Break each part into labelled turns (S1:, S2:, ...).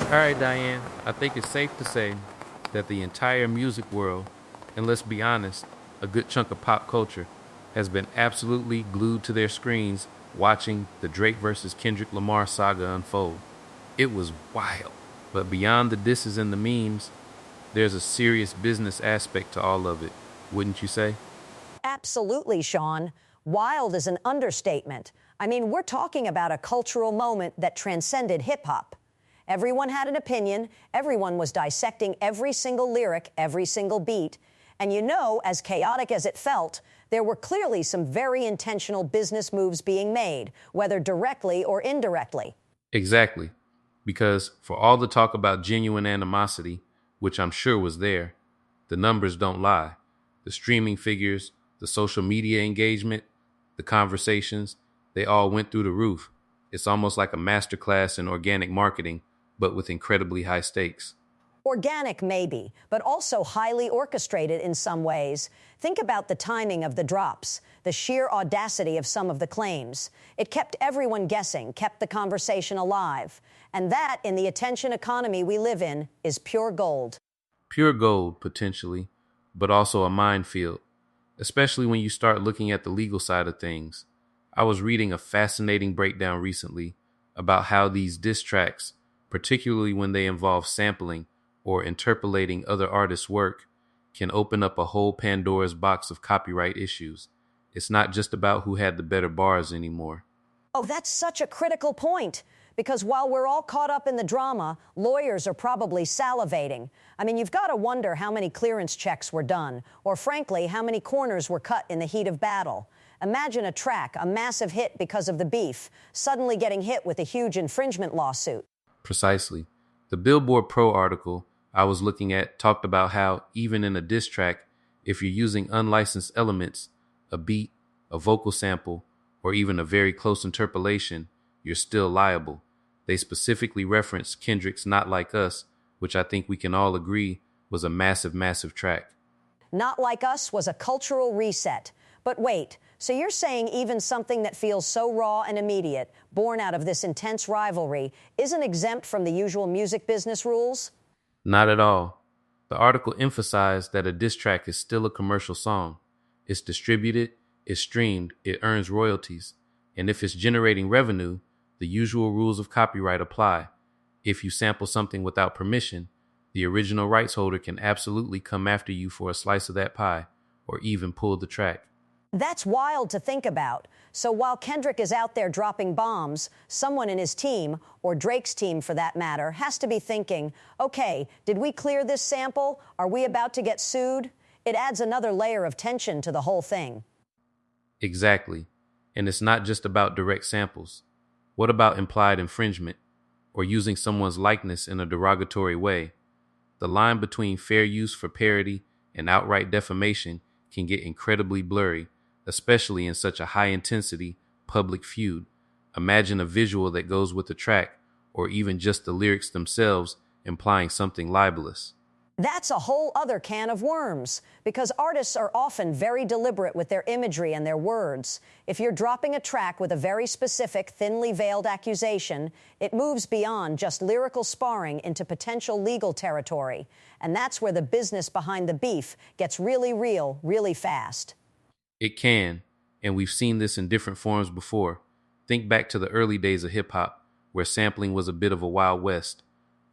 S1: All right, Diane, I think it's safe to say that the entire music world, and let's be honest, a good chunk of pop culture, has been absolutely glued to their screens watching the Drake versus Kendrick Lamar saga unfold. It was wild. But beyond the disses and the memes, there's a serious business aspect to all of it, wouldn't you say?
S2: Absolutely, Sean. Wild is an understatement. I mean, we're talking about a cultural moment that transcended hip-hop. Everyone had an opinion. Everyone was dissecting every single lyric, every single beat. And you know, as chaotic as it felt, there were clearly some very intentional business moves being made, whether directly or indirectly.
S1: Exactly. Because for all the talk about genuine animosity, which I'm sure was there, the numbers don't lie. The streaming figures, the social media engagement, the conversations, they all went through the roof. It's almost like a masterclass in organic marketing, but with incredibly high stakes.
S2: Organic, maybe, but also highly orchestrated in some ways. Think about the timing of the drops, the sheer audacity of some of the claims. It kept everyone guessing, kept the conversation alive. And that, in the attention economy we live in, is pure gold.
S1: Pure gold, potentially, but also a minefield, especially when you start looking at the legal side of things. I was reading a fascinating breakdown recently about how these diss tracks, particularly when they involve sampling or interpolating other artists' work, can open up a whole Pandora's box of copyright issues. It's not just about who had the better bars anymore.
S2: Oh, that's such a critical point. Because while we're all caught up in the drama, lawyers are probably salivating. I mean, you've got to wonder how many clearance checks were done, or frankly, how many corners were cut in the heat of battle. Imagine a track, a massive hit because of the beef, suddenly getting hit with a huge infringement lawsuit.
S1: Precisely. The Billboard Pro article I was looking at talked about how, even in a diss track, if you're using unlicensed elements, a beat, a vocal sample, or even a very close interpolation, you're still liable. They specifically referenced Kendrick's Not Like Us, which I think we can all agree was a massive, massive track.
S2: Not Like Us was a cultural reset. But wait, so you're saying even something that feels so raw and immediate, born out of this intense rivalry, isn't exempt from the usual music business rules?
S1: Not at all. The article emphasized that a diss track is still a commercial song. It's distributed, it's streamed, it earns royalties. And if it's generating revenue, the usual rules of copyright apply. If you sample something without permission, the original rights holder can absolutely come after you for a slice of that pie, or even pull the track.
S2: That's wild to think about. So while Kendrick is out there dropping bombs, someone in his team, or Drake's team for that matter, has to be thinking, okay, did we clear this sample? Are we about to get sued? It adds another layer of tension to the whole thing.
S1: Exactly. And it's not just about direct samples. What about implied infringement, or using someone's likeness in a derogatory way? The line between fair use for parody and outright defamation can get incredibly blurry, especially in such a high-intensity public feud. Imagine a visual that goes with the track, or even just the lyrics themselves implying something libelous.
S2: That's a whole other can of worms, because artists are often very deliberate with their imagery and their words. If you're dropping a track with a very specific, thinly veiled accusation, it moves beyond just lyrical sparring into potential legal territory. And that's where the business behind the beef gets really real, really fast.
S1: It can, and we've seen this in different forms before. Think back to the early days of hip-hop, where sampling was a bit of a wild west.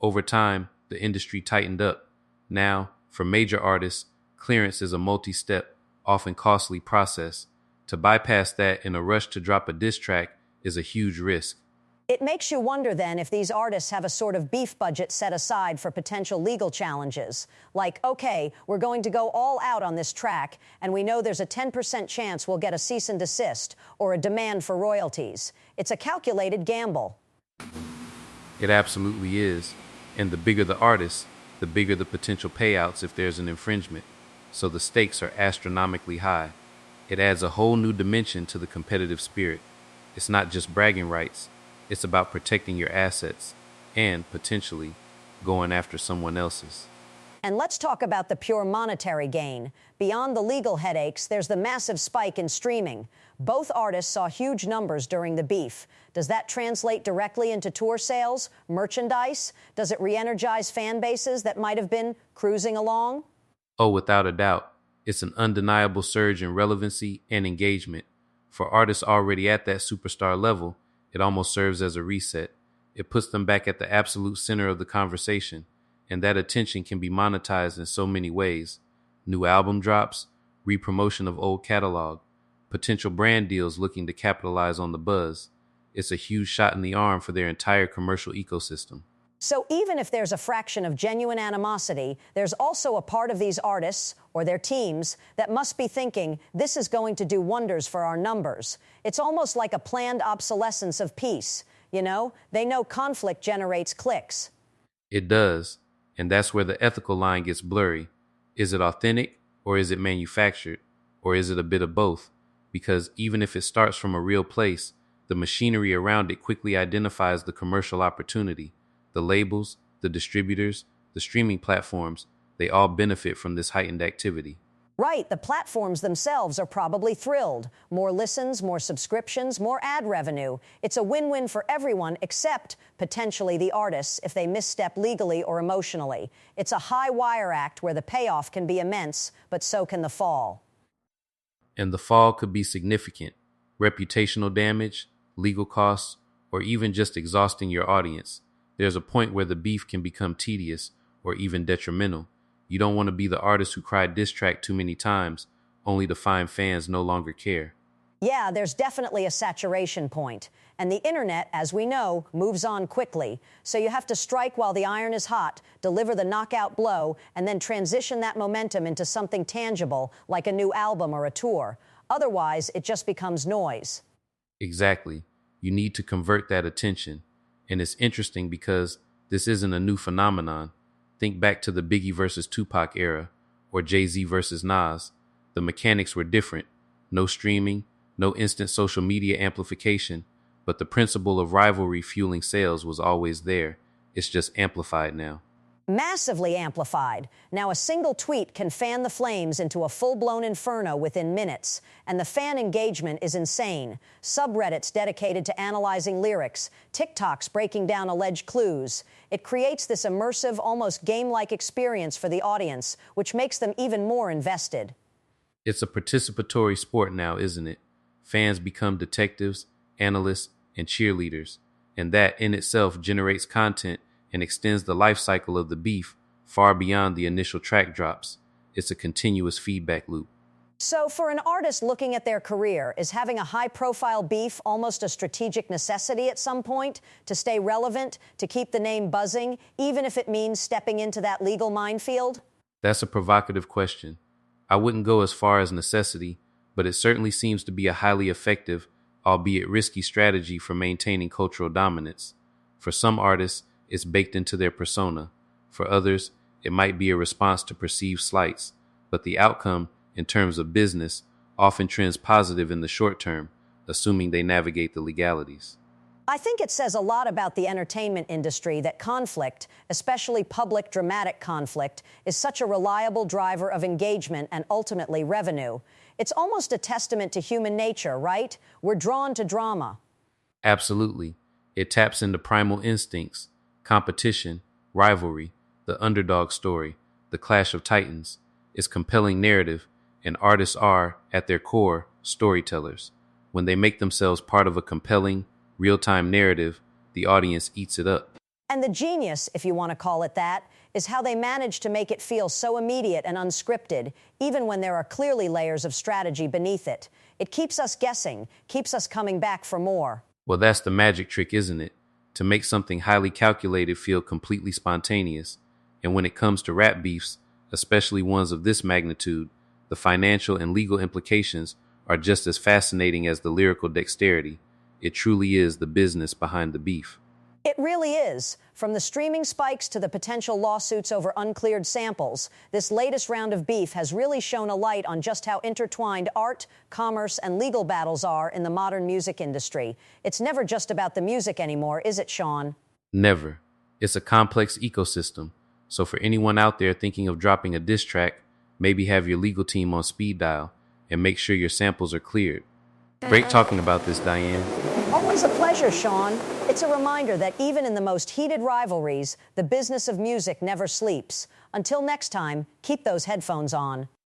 S1: Over time, the industry tightened up. Now, for major artists, clearance is a multi-step, often costly process. To bypass that in a rush to drop a diss track is a huge risk.
S2: It makes you wonder then if these artists have a sort of beef budget set aside for potential legal challenges. Like, okay, we're going to go all out on this track, and we know there's a 10% chance we'll get a cease and desist or a demand for royalties. It's a calculated gamble.
S1: It absolutely is. And the bigger the artist, the bigger the potential payouts if there's an infringement. So the stakes are astronomically high. It adds a whole new dimension to the competitive spirit. It's not just bragging rights. It's about protecting your assets and, potentially, going after someone else's.
S2: And let's talk about the pure monetary gain. Beyond the legal headaches, there's the massive spike in streaming. Both artists saw huge numbers during the beef. Does that translate directly into tour sales, merchandise? Does it re-energize fan bases that might have been cruising along?
S1: Oh, without a doubt. It's an undeniable surge in relevancy and engagement. For artists already at that superstar level, it almost serves as a reset. It puts them back at the absolute center of the conversation, and that attention can be monetized in so many ways. New album drops, re-promotion of old catalog, potential brand deals looking to capitalize on the buzz. It's a huge shot in the arm for their entire commercial ecosystem.
S2: So even if there's a fraction of genuine animosity, there's also a part of these artists or their teams that must be thinking this is going to do wonders for our numbers. It's almost like a planned obsolescence of peace. You know, they know conflict generates clicks.
S1: It does, and that's where the ethical line gets blurry. Is it authentic, or is it manufactured, or is it a bit of both? Because even if it starts from a real place, the machinery around it quickly identifies the commercial opportunity. The labels, the distributors, the streaming platforms, they all benefit from this heightened activity.
S2: Right, the platforms themselves are probably thrilled. More listens, more subscriptions, more ad revenue. It's a win-win for everyone except potentially the artists if they misstep legally or emotionally. It's a high wire act where the payoff can be immense, but so can the fall.
S1: And the fall could be significant. Reputational damage, legal costs, or even just exhausting your audience. There's a point where the beef can become tedious or even detrimental. You don't want to be the artist who cried diss track too many times, only to find fans no longer care.
S2: Yeah, there's definitely a saturation point. And the internet, as we know, moves on quickly. So you have to strike while the iron is hot, deliver the knockout blow, and then transition that momentum into something tangible, like a new album or a tour. Otherwise, it just becomes noise.
S1: Exactly. You need to convert that attention. And it's interesting because this isn't a new phenomenon. Think back to the Biggie versus Tupac era, or Jay-Z versus Nas. The mechanics were different. No streaming, no instant social media amplification, but the principle of rivalry fueling sales was always there. It's just amplified now.
S2: Massively amplified. Now a single tweet can fan the flames into a full-blown inferno within minutes, and the fan engagement is insane. Subreddits dedicated to analyzing lyrics, TikToks breaking down alleged clues. It creates this immersive, almost game-like experience for the audience, which makes them even more invested.
S1: It's a participatory sport now, isn't it? Fans become detectives, analysts, and cheerleaders, and that in itself generates content and extends the life cycle of the beef far beyond the initial track drops. It's a continuous feedback loop.
S2: So for an artist looking at their career, is having a high-profile beef almost a strategic necessity at some point to stay relevant, to keep the name buzzing, even if it means stepping into that legal minefield?
S1: That's a provocative question. I wouldn't go as far as necessity, but it certainly seems to be a highly effective, albeit risky strategy for maintaining cultural dominance. For some artists, it's baked into their persona. For others, it might be a response to perceived slights, but the outcome, in terms of business, often trends positive in the short term, assuming they navigate the legalities.
S2: I think it says a lot about the entertainment industry that conflict, especially public dramatic conflict, is such a reliable driver of engagement and ultimately revenue. It's almost a testament to human nature, right? We're drawn to drama.
S1: Absolutely. It taps into primal instincts. Competition, rivalry, the underdog story, the clash of titans. It's compelling narrative, and artists are, at their core, storytellers. When they make themselves part of a compelling, real-time narrative, the audience eats it up.
S2: And the genius, if you want to call it that, is how they manage to make it feel so immediate and unscripted, even when there are clearly layers of strategy beneath it. It keeps us guessing, keeps us coming back for more.
S1: Well, that's the magic trick, isn't it? To make something highly calculated feel completely spontaneous. And when it comes to rap beefs, especially ones of this magnitude, the financial and legal implications are just as fascinating as the lyrical dexterity. It truly is the business behind the beef.
S2: It really is. From the streaming spikes to the potential lawsuits over uncleared samples, this latest round of beef has really shone a light on just how intertwined art, commerce, and legal battles are in the modern music industry. It's never just about the music anymore, is it, Sean?
S1: Never. It's a complex ecosystem. So for anyone out there thinking of dropping a diss track, maybe have your legal team on speed dial and make sure your samples are cleared. Great talking about this, Diane.
S2: Always a pleasure, Sean. It's a reminder that even in the most heated rivalries, the business of music never sleeps. Until next time, keep those headphones on.